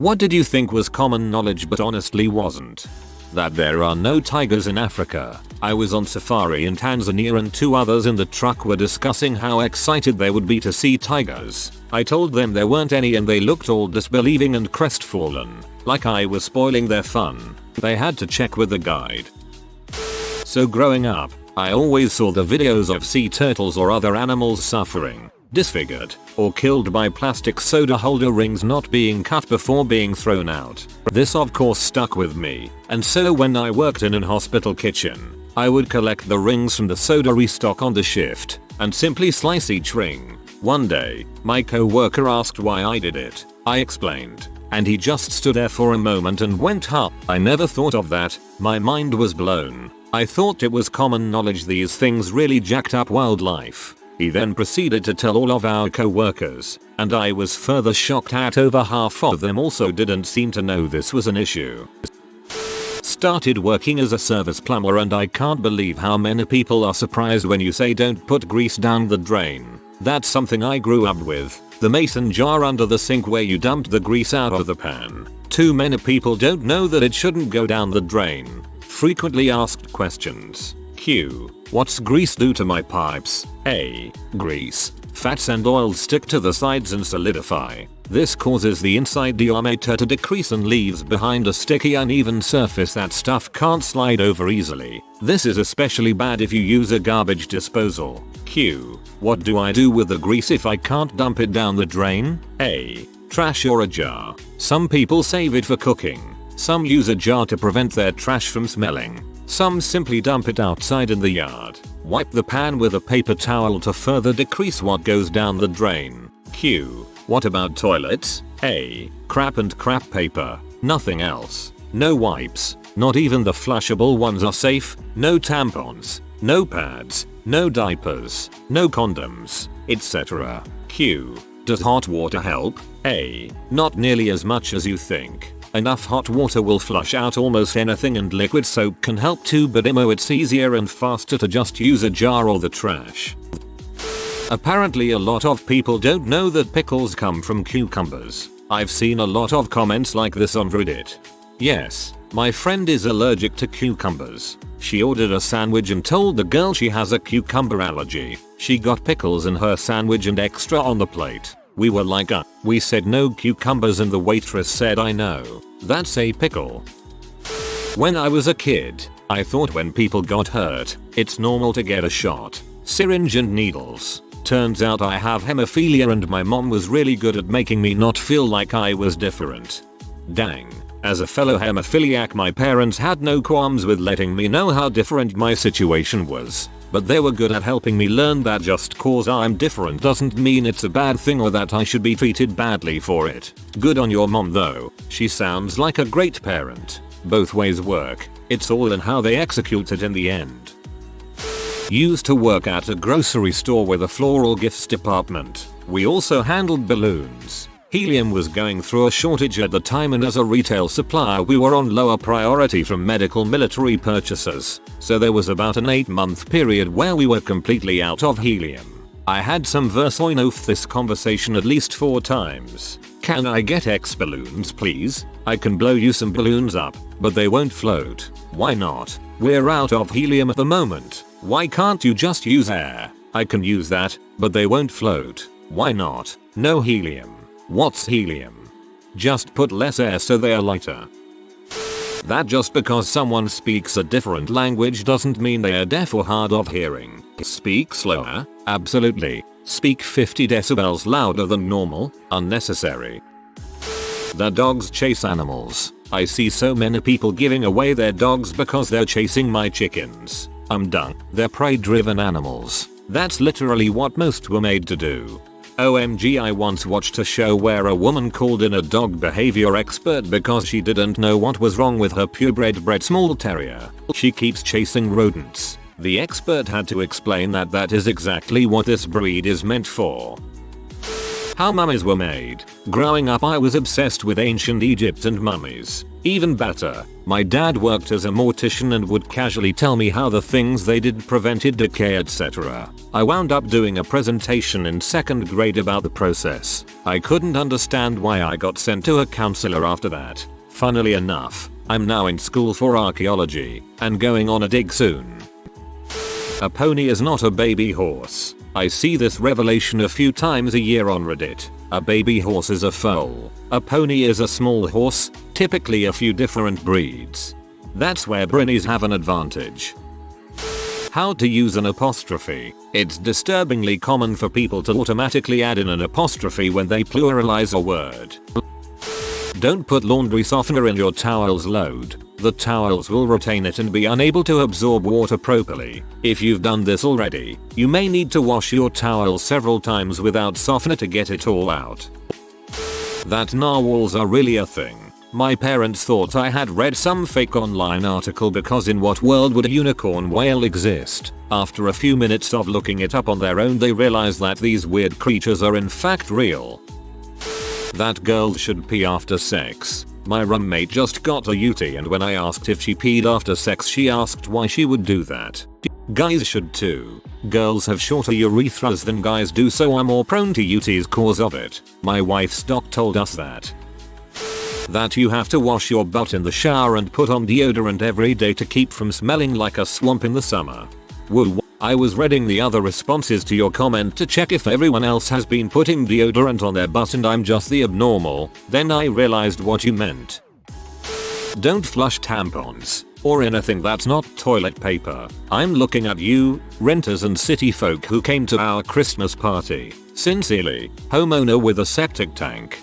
What did you think was common knowledge but honestly wasn't? That there are no tigers in Africa. I was on safari in Tanzania and two others in the truck were discussing how excited they would be to see tigers. I told them there weren't any and they looked all disbelieving and crestfallen, like I was spoiling their fun. They had to check with the guide. So growing up, I always saw the videos of sea turtles or other animals suffering, disfigured, or killed by plastic soda holder rings not being cut before being thrown out. This of course stuck with me, and so when I worked in an hospital kitchen, I would collect the rings from the soda restock on the shift, and simply slice each ring. One day, my co-worker asked why I did it. I explained, and he just stood there for a moment and went, "Huh, I never thought of that." My mind was blown. I thought it was common knowledge these things really jacked up wildlife. He then proceeded to tell all of our co-workers, and I was further shocked at over half of them also didn't seem to know this was an issue. Started working as a service plumber and I can't believe how many people are surprised when you say don't put grease down the drain. That's something I grew up with. The mason jar under the sink where you dumped the grease out of the pan. Too many people don't know that it shouldn't go down the drain. Frequently asked questions. Q. What's grease do to my pipes? A. Grease, fats and oils stick to the sides and solidify. This causes the inside diameter to decrease and leaves behind a sticky uneven surface that stuff can't slide over easily. This is especially bad if you use a garbage disposal. Q. What do I do with the grease if I can't dump it down the drain? A. Trash or a jar. Some people save it for cooking. Some use a jar to prevent their trash from smelling. Some simply dump it outside in the yard. Wipe the pan with a paper towel to further decrease what goes down the drain. Q. What about toilets? A. Crap and crap paper. Nothing else. No wipes. Not even the flushable ones are safe. No tampons. No pads. No diapers. No condoms. Etc. Q. Does hot water help? A. Not nearly as much as you think. Enough hot water will flush out almost anything and liquid soap can help too, but it's easier and faster to just use a jar or the trash. Apparently a lot of people don't know that pickles come from cucumbers. I've seen a lot of comments like this on Reddit. Yes, my friend is allergic to cucumbers. She ordered a sandwich and told the girl she has a cucumber allergy. She got pickles in her sandwich and extra on the plate. We were like, we said no cucumbers and the waitress said, I know. That's a pickle. When I was a kid, I thought when people got hurt, it's normal to get a shot, syringe and needles. Turns out I have hemophilia and my mom was really good at making me not feel like I was different. Dang. As a fellow hemophiliac, my parents had no qualms with letting me know how different my situation was. But they were good at helping me learn that just cause I'm different doesn't mean it's a bad thing or that I should be treated badly for it. Good on your mom though. She sounds like a great parent. Both ways work. It's all in how they execute it in the end. Used to work at a grocery store with a floral gifts department. We also handled balloons. Helium was going through a shortage at the time and as a retail supplier we were on lower priority from medical military purchases, so there was about an 8-month period where we were completely out of helium. I had some version of this conversation at least 4 times. Can I get X balloons please? I can blow you some balloons up, but they won't float. Why not? We're out of helium at the moment. Why can't you just use air? I can use that, but they won't float. Why not? No helium. What's helium? Just put less air so they are lighter. That just because someone speaks a different language doesn't mean they are deaf or hard of hearing. Speak slower? Absolutely. Speak 50 decibels louder than normal? Unnecessary. The dogs chase animals. I see so many people giving away their dogs because they're chasing my chickens. I'm done. They're prey-driven animals. That's literally what most were made to do. OMG, I once watched a show where a woman called in a dog behavior expert because she didn't know what was wrong with her purebred small terrier. She keeps chasing rodents. The expert had to explain that is exactly what this breed is meant for. How mummies were made. Growing up I was obsessed with ancient Egypt and mummies. Even better, my dad worked as a mortician and would casually tell me how the things they did prevented decay, etc. I wound up doing a presentation in 2nd grade about the process. I couldn't understand why I got sent to a counselor after that. Funnily enough, I'm now in school for archaeology and going on a dig soon. A pony is not a baby horse. I see this revelation a few times a year on Reddit. A baby horse is a foal. A pony is a small horse, typically a few different breeds. That's where Brinnies have an advantage. How to use an apostrophe. It's disturbingly common for people to automatically add in an apostrophe when they pluralize a word. Don't put laundry softener in your towel's load. The towels will retain it and be unable to absorb water properly. If you've done this already, you may need to wash your towel several times without softener to get it all out. That narwhals are really a thing. My parents thought I had read some fake online article because in what world would a unicorn whale exist? After a few minutes of looking it up on their own they realized that these weird creatures are in fact real. That girls should pee after sex. My roommate just got a UT and when I asked if she peed after sex she asked why she would do that. Guys should too. Girls have shorter urethras than guys do so are more prone to UTs cause of it. My wife's doc told us that. That you have to wash your butt in the shower and put on deodorant every day to keep from smelling like a swamp in the summer. Woo. I was reading the other responses to your comment to check if everyone else has been putting deodorant on their butt and I'm just the abnormal, then I realized what you meant. Don't flush tampons or anything that's not toilet paper. I'm looking at you, renters and city folk who came to our Christmas party. Sincerely, homeowner with a septic tank.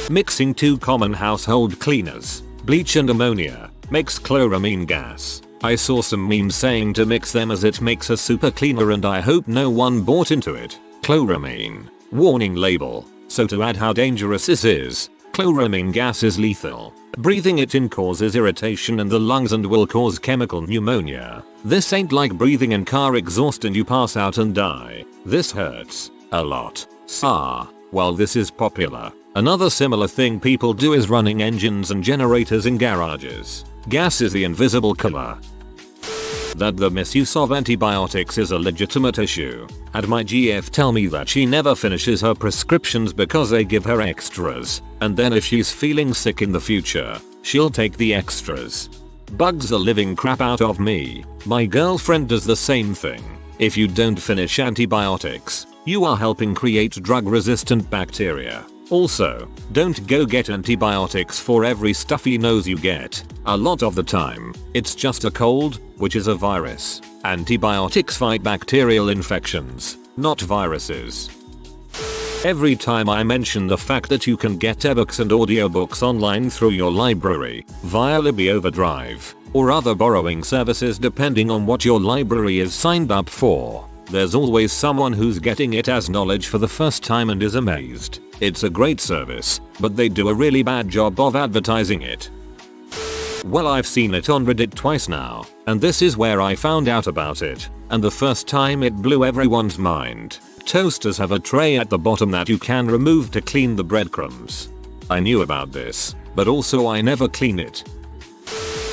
Mixing 2 common household cleaners, bleach and ammonia, makes chloramine gas. I saw some memes saying to mix them as it makes a super cleaner and I hope no one bought into it. Chloramine. Warning label. So to add how dangerous this is, chloramine gas is lethal. Breathing it in causes irritation in the lungs and will cause chemical pneumonia. This ain't like breathing in car exhaust and you pass out and die. This hurts. A lot. While this is popular, another similar thing people do is running engines and generators in garages. Gas is the invisible killer. That the misuse of antibiotics is a legitimate issue. Had my GF tell me that she never finishes her prescriptions because they give her extras, and then if she's feeling sick in the future, she'll take the extras. Bugs the living crap out of me. My girlfriend does the same thing. If you don't finish antibiotics, you are helping create drug-resistant bacteria. Also, don't go get antibiotics for every stuffy nose you get. A lot of the time, it's just a cold, which is a virus. Antibiotics fight bacterial infections, not viruses. Every time I mention the fact that you can get ebooks and audiobooks online through your library, via Libby Overdrive, or other borrowing services depending on what your library is signed up for, there's always someone who's getting it as knowledge for the first time and is amazed. It's a great service, but they do a really bad job of advertising it. Well, I've seen it on Reddit twice now, and this is where I found out about it, and the first time it blew everyone's mind. Toasters have a tray at the bottom that you can remove to clean the breadcrumbs. I knew about this, but also I never clean it.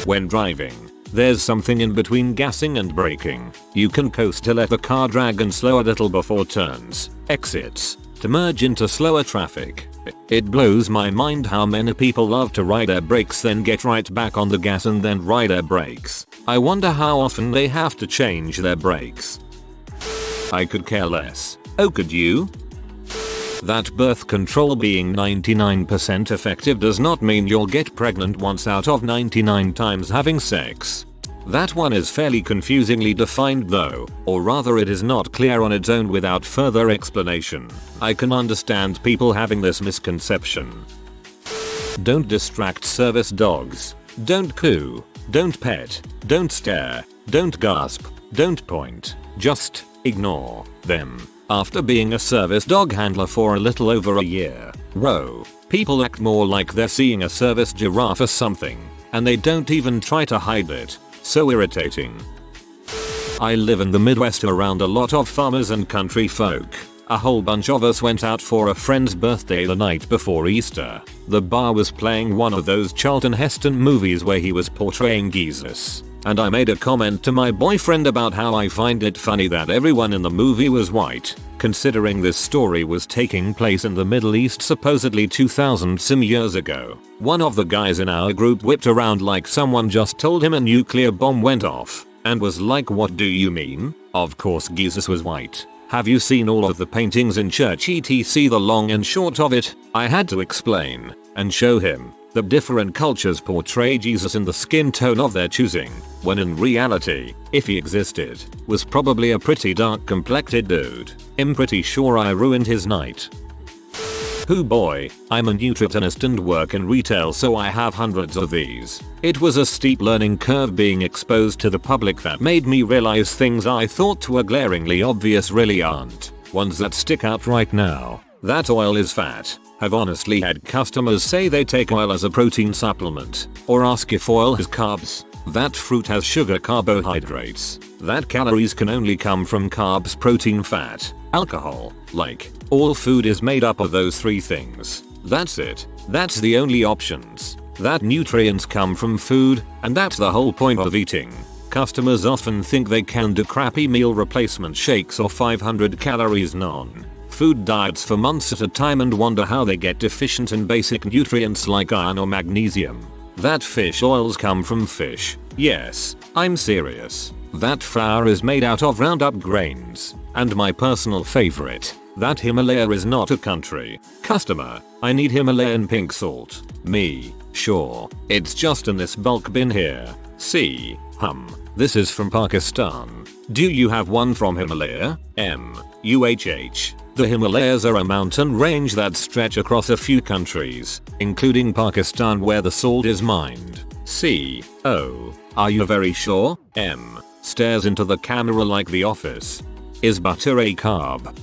When driving, there's something in between gassing and braking. You can coast to let the car drag and slow a little before turns, exits, to merge into slower traffic. It blows my mind how many people love to ride their brakes then get right back on the gas and then ride their brakes. I wonder how often they have to change their brakes. I could care less. Oh, could you? That birth control being 99% effective does not mean you'll get pregnant once out of 99 times having sex. That one is fairly confusingly defined though, or rather it is not clear on its own without further explanation. I can understand people having this misconception. Don't distract service dogs. Don't coo. Don't pet. Don't stare. Don't gasp. Don't point. Just ignore them. After being a service dog handler for a little over a year, people act more like they're seeing a service giraffe or something, and they don't even try to hide it. So irritating. I live in the Midwest around a lot of farmers and country folk. A whole bunch of us went out for a friend's birthday the night before Easter. The bar was playing one of those Charlton Heston movies where he was portraying Jesus. And I made a comment to my boyfriend about how I find it funny that everyone in the movie was white, considering this story was taking place in the Middle East supposedly 2000 some years ago. One of the guys in our group whipped around like someone just told him a nuclear bomb went off, and was like, what do you mean? Of course Jesus was white. Have you seen all of the paintings in church etc? The long and short of it, I had to explain and show him that different cultures portray Jesus in the skin tone of their choosing, when in reality, if he existed, was probably a pretty dark complected dude. I'm pretty sure I ruined his night. Hoo boy, I'm a nutritionist and work in retail, so I have hundreds of these. It was a steep learning curve being exposed to the public that made me realize things I thought were glaringly obvious really aren't. Ones that stick out right now. That oil is fat. Have honestly had customers say they take oil as a protein supplement, or ask if oil has carbs. That fruit has sugar carbohydrates. That calories can only come from carbs, protein, fat, alcohol. Like, all food is made up of those three things. That's it. That's the only options. That nutrients come from food, and that's the whole point of eating. Customers often think they can do crappy meal replacement shakes or 500 calories non-food diets for months at a time and wonder how they get deficient in basic nutrients like iron or magnesium. That fish oils come from fish. Yes, I'm serious. That flour is made out of Roundup grains. And my personal favorite, that Himalaya is not a country. Customer, I need Himalayan pink salt. Me, sure. It's just in this bulk bin here. See, this is from Pakistan. Do you have one from Himalaya? MUHH. The Himalayas are a mountain range that stretch across a few countries, including Pakistan where the salt is mined. C.O. Are you very sure? M. Stares into the camera like The Office. Is butter a carb?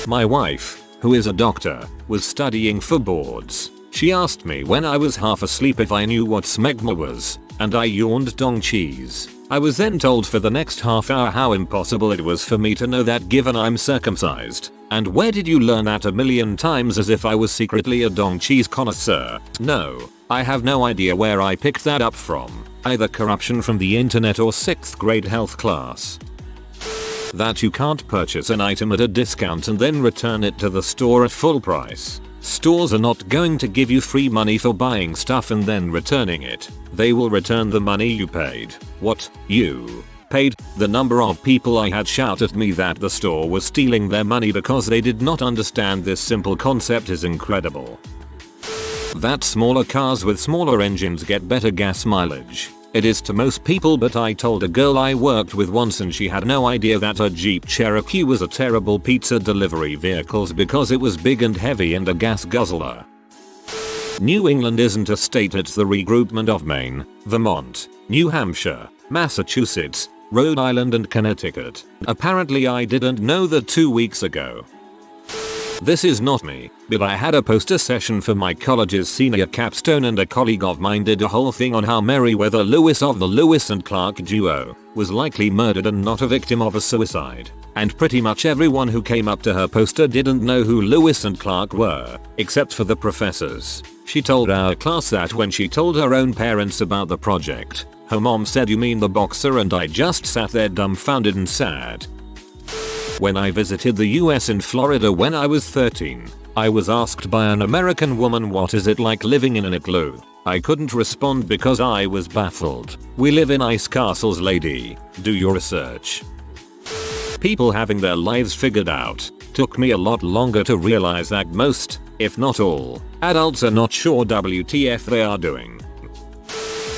My wife, who is a doctor, was studying for boards. She asked me when I was half asleep if I knew what smegma was, and I yawned dong cheese. I was then told for the next half hour how impossible it was for me to know that given I'm circumcised. And where did you learn that a million times, as if I was secretly a dong cheese connoisseur. No, I have no idea where I picked that up from. Either corruption from the internet or 6th grade health class. That you can't purchase an item at a discount and then return it to the store at full price. Stores are not going to give you free money for buying stuff and then returning it. They will return the money you paid. What? You paid? The number of people I had shout at me that the store was stealing their money because they did not understand this simple concept is incredible. That smaller cars with smaller engines get better gas mileage. It is to most people, but I told a girl I worked with once and she had no idea that a Jeep Cherokee was a terrible pizza delivery vehicle because it was big and heavy and a gas guzzler. New England isn't a state, it's the regroupment of Maine, Vermont, New Hampshire, Massachusetts, Rhode Island and Connecticut. Apparently I didn't know that 2 weeks ago. This is not me, but I had a poster session for my college's senior capstone and a colleague of mine did a whole thing on how Meriwether Lewis of the Lewis and Clark duo was likely murdered and not a victim of a suicide. And pretty much everyone who came up to her poster didn't know who Lewis and Clark were, except for the professors. She told our class that when she told her own parents about the project, her mom said, "You mean the boxer?" and I just sat there dumbfounded and sad. When I visited the US in Florida when I was 13, I was asked by an American woman, "What is it like living in an igloo?" I couldn't respond because I was baffled. We live in ice castles, lady. Do your research. People having their lives figured out. Took me a lot longer to realize that most, if not all, adults are not sure WTF they are doing.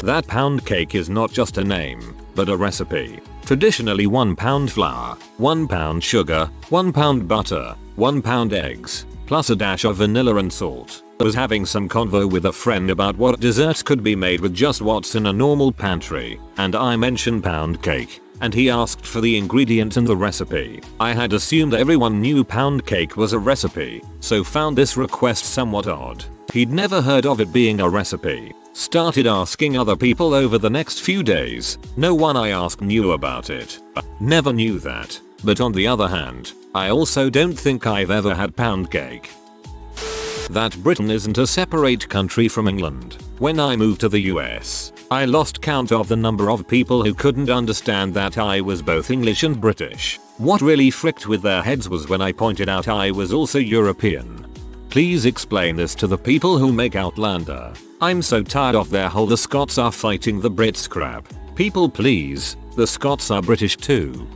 That pound cake is not just a name, but a recipe. Traditionally 1 pound flour, 1 pound sugar, 1 pound butter, 1 pound eggs, plus a dash of vanilla and salt. I was having some convo with a friend about what desserts could be made with just what's in a normal pantry, and I mentioned pound cake, and he asked for the ingredient and the recipe. I had assumed everyone knew pound cake was a recipe, so found this request somewhat odd. He'd never heard of it being a recipe. Started asking other people over the next few days. No one I asked knew about it. Never knew that. But on the other hand, I also don't think I've ever had pound cake. That Britain isn't a separate country from England. When I moved to the US, I lost count of the number of people who couldn't understand that I was both English and British. What really fricked with their heads was when I pointed out I was also European. Please explain this to the people who make Outlander. I'm so tired of their whole "the Scots are fighting the Brits" crap. People please, the Scots are British too.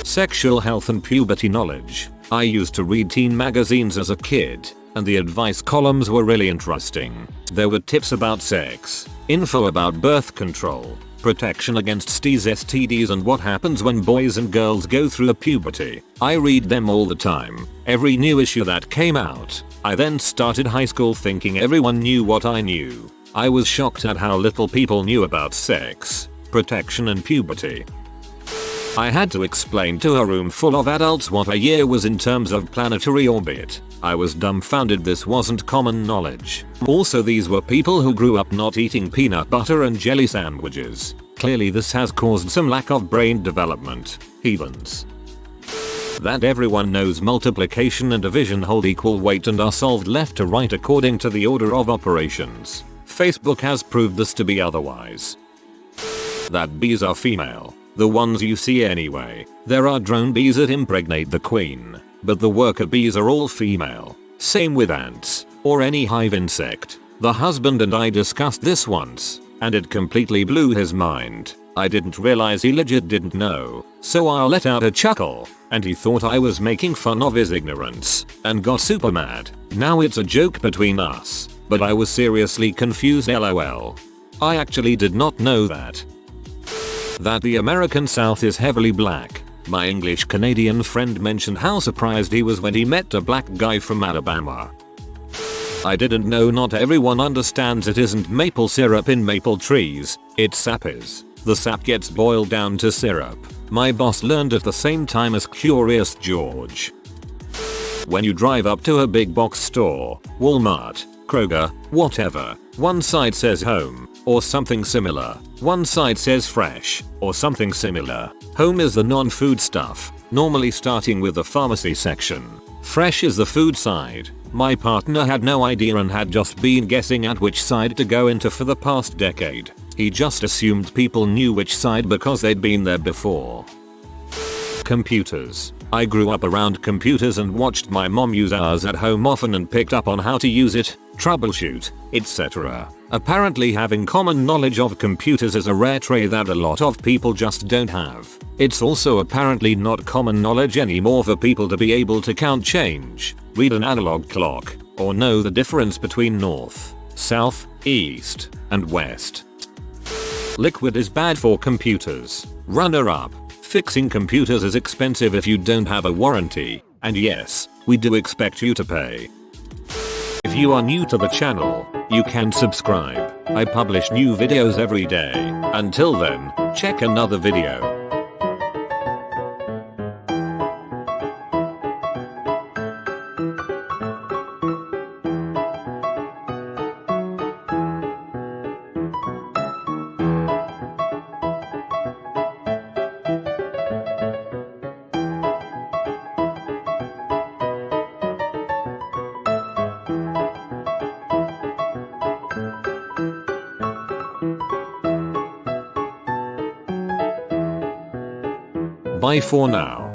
Sexual health and puberty knowledge. I used to read teen magazines as a kid, and the advice columns were really interesting. There were tips about sex, info about birth control, protection against STDs, and what happens when boys and girls go through a puberty. I read them all the time, every new issue that came out. I then started high school thinking everyone knew what I knew. I was shocked at how little people knew about sex, protection and puberty. I had to explain to a room full of adults what a year was in terms of planetary orbit. I was dumbfounded this wasn't common knowledge. Also, these were people who grew up not eating peanut butter and jelly sandwiches. Clearly this has caused some lack of brain development. Heathens. That everyone knows multiplication and division hold equal weight and are solved left to right according to the order of operations. Facebook has proved this to be otherwise. That bees are female. The ones you see anyway. There are drone bees that impregnate the queen, but the worker bees are all female. Same with ants, or any hive insect. The husband and I discussed this once, and it completely blew his mind. I didn't realize he legit didn't know, so I let out a chuckle, and he thought I was making fun of his ignorance, and got super mad. Now it's a joke between us, but I was seriously confused, lol. I actually did not know that. That the American South is heavily black. My English Canadian friend mentioned how surprised he was when he met a black guy from Alabama. I didn't know not everyone understands it isn't maple syrup in maple trees, it's sap is. The sap gets boiled down to syrup. My boss learned at the same time as Curious George. When you drive up to a big box store, Walmart, Kroger, whatever, one side says home, or something similar. One side says fresh, or something similar. Home is the non-food stuff, normally starting with the pharmacy section. Fresh is the food side. My partner had no idea and had just been guessing at which side to go into for the past decade. He just assumed people knew which side because they'd been there before. Computers. I grew up around computers and watched my mom use ours at home often and picked up on how to use it, troubleshoot, etc. Apparently having common knowledge of computers is a rare trait that a lot of people just don't have. It's also apparently not common knowledge anymore for people to be able to count change, read an analog clock, or know the difference between north, south, east, and west. Liquid is bad for computers. Runner up. Fixing computers is expensive if you don't have a warranty, and yes, we do expect you to pay. If you are new to the channel, you can subscribe. I publish new videos every day. Until then, check another video. Bye for now.